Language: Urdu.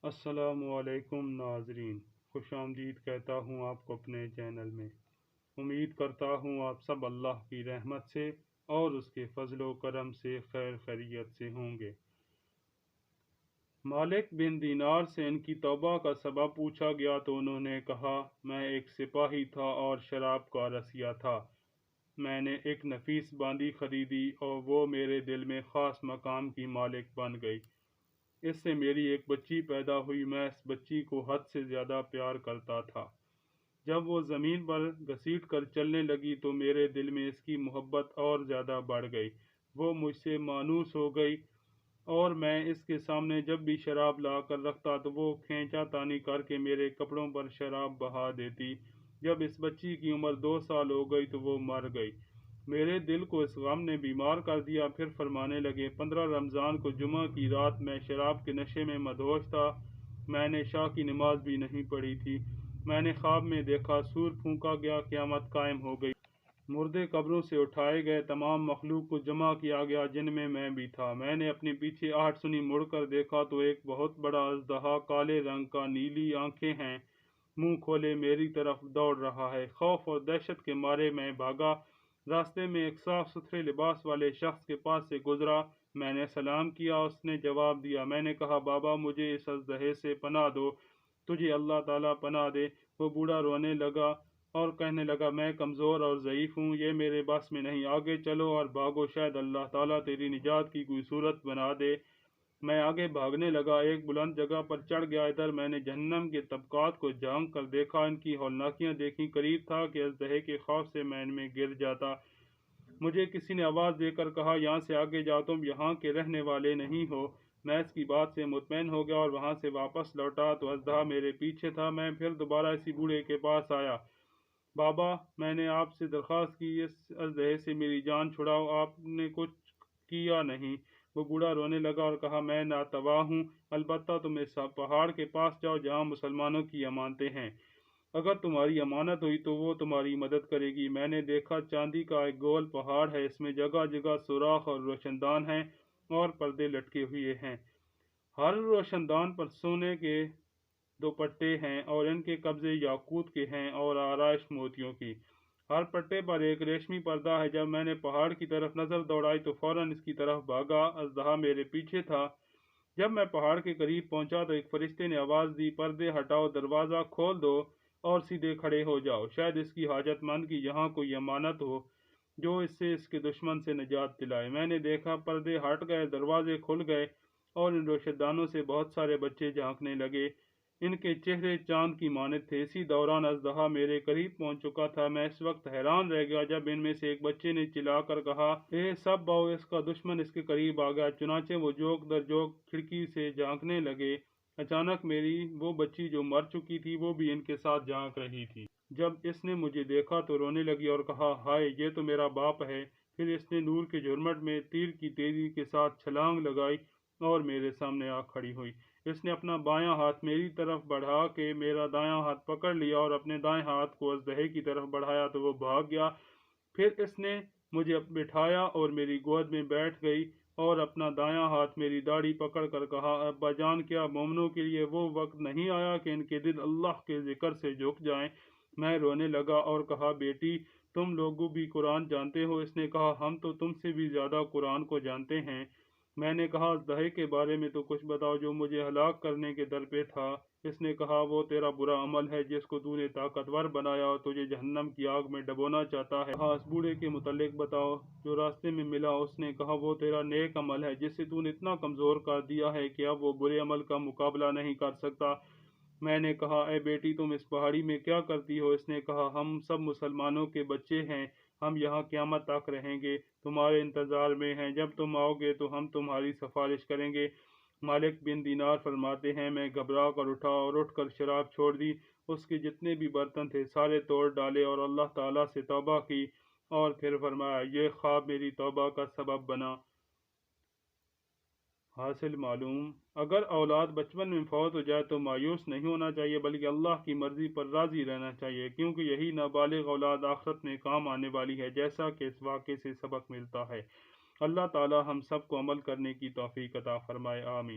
السلام علیکم ناظرین، خوش آمدید کہتا ہوں آپ کو اپنے چینل میں۔ امید کرتا ہوں آپ سب اللہ کی رحمت سے اور اس کے فضل و کرم سے خیر خیریت سے ہوں گے۔ مالک بن دینار سے ان کی توبہ کا سبب پوچھا گیا تو انہوں نے کہا، میں ایک سپاہی تھا اور شراب کا رسیا تھا۔ میں نے ایک نفیس باندی خریدی اور وہ میرے دل میں خاص مقام کی مالک بن گئی۔ اس سے میری ایک بچی پیدا ہوئی۔ میں اس بچی کو حد سے زیادہ پیار کرتا تھا۔ جب وہ زمین پر گھسیٹ کر چلنے لگی تو میرے دل میں اس کی محبت اور زیادہ بڑھ گئی۔ وہ مجھ سے مانوس ہو گئی اور میں اس کے سامنے جب بھی شراب لا کر رکھتا تو وہ کھینچا تانی کر کے میرے کپڑوں پر شراب بہا دیتی۔ جب اس بچی کی عمر 2 سال ہو گئی تو وہ مر گئی۔ میرے دل کو اس غم نے بیمار کر دیا۔ پھر فرمانے لگے، 15 رمضان کو جمعہ کی رات میں شراب کے نشے میں مدہوش تھا۔ میں نے عشاء کی نماز بھی نہیں پڑھی تھی۔ میں نے خواب میں دیکھا، سور پھونکا گیا، قیامت قائم ہو گئی، مردے قبروں سے اٹھائے گئے، تمام مخلوق کو جمع کیا گیا جن میں بھی تھا۔ میں نے اپنے پیچھے آہٹ سنی، مڑ کر دیکھا تو ایک بہت بڑا اژدہا، کالے رنگ کا، نیلی آنکھیں ہیں، منہ کھولے میری طرف دوڑ رہا ہے۔ خوف اور دہشت کے مارے میں بھاگا۔ راستے میں ایک صاف ستھرے لباس والے شخص کے پاس سے گزرا۔ میں نے سلام کیا، اس نے جواب دیا۔ میں نے کہا، بابا مجھے اس اژدہے سے پناہ دو، تجھے اللہ تعالیٰ پناہ دے۔ وہ بوڑھا رونے لگا اور کہنے لگا، میں کمزور اور ضعیف ہوں، یہ میرے بس میں نہیں، آگے چلو اور بھاگو، شاید اللہ تعالیٰ تیری نجات کی کوئی صورت بنا دے۔ میں آگے بھاگنے لگا، ایک بلند جگہ پر چڑھ گیا۔ ادھر میں نے جہنم کے طبقات کو جھانک کر دیکھا، ان کی ہولناکیاں دیکھیں۔ قریب تھا کہ اژدہے کے خوف سے میں ان میں گر جاتا۔ مجھے کسی نے آواز دے کر کہا، یہاں سے آگے جاؤ، تم یہاں کے رہنے والے نہیں ہو۔ میں اس کی بات سے مطمئن ہو گیا اور وہاں سے واپس لوٹا تو اژدہا میرے پیچھے تھا۔ میں پھر دوبارہ اسی بوڑھے کے پاس آیا۔ بابا میں نے آپ سے درخواست کی، اس اژدہے سے میری جان چھڑاؤ، آپ نے کچھ کیا نہیں۔ وہ بوڑھا رونے لگا اور کہا، میں ناتواں ہوں، البتہ تم اس پہاڑ کے پاس جاؤ جہاں مسلمانوں کی امانتیں ہیں، اگر تمہاری امانت ہوئی تو وہ تمہاری مدد کرے گی۔ میں نے دیکھا، چاندی کا ایک گول پہاڑ ہے، اس میں جگہ جگہ سوراخ اور روشن دان ہیں اور پردے لٹکے ہوئے ہیں۔ ہر روشن دان پر سونے کے دوپٹے ہیں اور ان کے قبضے یاقوت کے ہیں اور آرائش موتیوں کی۔ ہر پٹے پر ایک ریشمی پردہ ہے۔ جب میں نے پہاڑ کی طرف نظر دوڑائی تو فوراً اس کی طرف بھاگا۔ اژدہا میرے پیچھے تھا۔ جب میں پہاڑ کے قریب پہنچا تو ایک فرشتے نے آواز دی، پردے ہٹاؤ، دروازہ کھول دو اور سیدھے کھڑے ہو جاؤ، شاید اس کی حاجت مند کی یہاں کوئی امانت ہو جو اس سے اس کے دشمن سے نجات دلائے۔ میں نے دیکھا، پردے ہٹ گئے، دروازے کھل گئے اور ان روشن دانوں سے بہت سارے بچے جھانکنے لگے۔ ان کے چہرے چاند کی مانند تھے۔ اسی دوران اژدہا میرے قریب پہنچ چکا تھا۔ میں اس وقت حیران رہ گیا جب ان میں سے ایک بچے نے چلا کر کہا، اے سب آؤ، اس کا دشمن اس کے قریب آ گیا۔ چنانچہ وہ جوک در جوک کھڑکی سے جھانکنے لگے۔ اچانک میری وہ بچی جو مر چکی تھی وہ بھی ان کے ساتھ جھانک رہی تھی۔ جب اس نے مجھے دیکھا تو رونے لگی اور کہا، ہائے یہ تو میرا باپ ہے۔ پھر اس نے نور کے جھرمٹ میں تیر کی تیزی کے ساتھ چھلانگ لگائی اور میرے سامنے آ کھڑی ہوئی۔ اس نے اپنا بایاں ہاتھ میری طرف بڑھا کے میرا دایاں ہاتھ پکڑ لیا اور اپنے دائیں ہاتھ کو اژدہے کی طرف بڑھایا تو وہ بھاگ گیا۔ پھر اس نے مجھے بٹھایا اور میری گود میں بیٹھ گئی اور اپنا دایاں ہاتھ میری داڑھی پکڑ کر کہا، ابا جان کیا مومنوں کے لیے وہ وقت نہیں آیا کہ ان کے دل اللہ کے ذکر سے جھک جائیں؟ میں رونے لگا اور کہا، بیٹی تم لوگ بھی قرآن جانتے ہو؟ اس نے کہا، ہم تو تم سے بھی زیادہ قرآن کو جانتے ہیں۔ میں نے کہا، اژدہے کے بارے میں تو کچھ بتاؤ جو مجھے ہلاک کرنے کے در پہ تھا۔ اس نے کہا، وہ تیرا برا عمل ہے جس کو تو نے طاقتور بنایا اور تجھے جہنم کی آگ میں ڈبونا چاہتا ہے۔ کہا، اس بوڑھے کے متعلق بتاؤ جو راستے میں ملا۔ اس نے کہا، وہ تیرا نیک عمل ہے جس سے تو نے اتنا کمزور کر دیا ہے کہ اب وہ برے عمل کا مقابلہ نہیں کر سکتا۔ میں نے کہا، اے بیٹی تم اس پہاڑی میں کیا کرتی ہو؟ اس نے کہا، ہم سب مسلمانوں کے بچے ہیں، ہم یہاں قیامت تک رہیں گے، تمہارے انتظار میں ہیں، جب تم آؤ گے تو ہم تمہاری سفارش کریں گے۔ مالک بن دینار فرماتے ہیں، میں گھبرا کر اٹھا اور اٹھ کر شراب چھوڑ دی، اس کے جتنے بھی برتن تھے سارے توڑ ڈالے اور اللہ تعالیٰ سے توبہ کی، اور پھر فرمایا، یہ خواب میری توبہ کا سبب بنا۔ حاصل معلوم، اگر اولاد بچپن میں فوت ہو جائے تو مایوس نہیں ہونا چاہیے بلکہ اللہ کی مرضی پر راضی رہنا چاہیے، کیونکہ یہی نابالغ اولاد آخرت میں کام آنے والی ہے، جیسا کہ اس واقعے سے سبق ملتا ہے۔ اللہ تعالی ہم سب کو عمل کرنے کی توفیق عطا فرمائے، آمین۔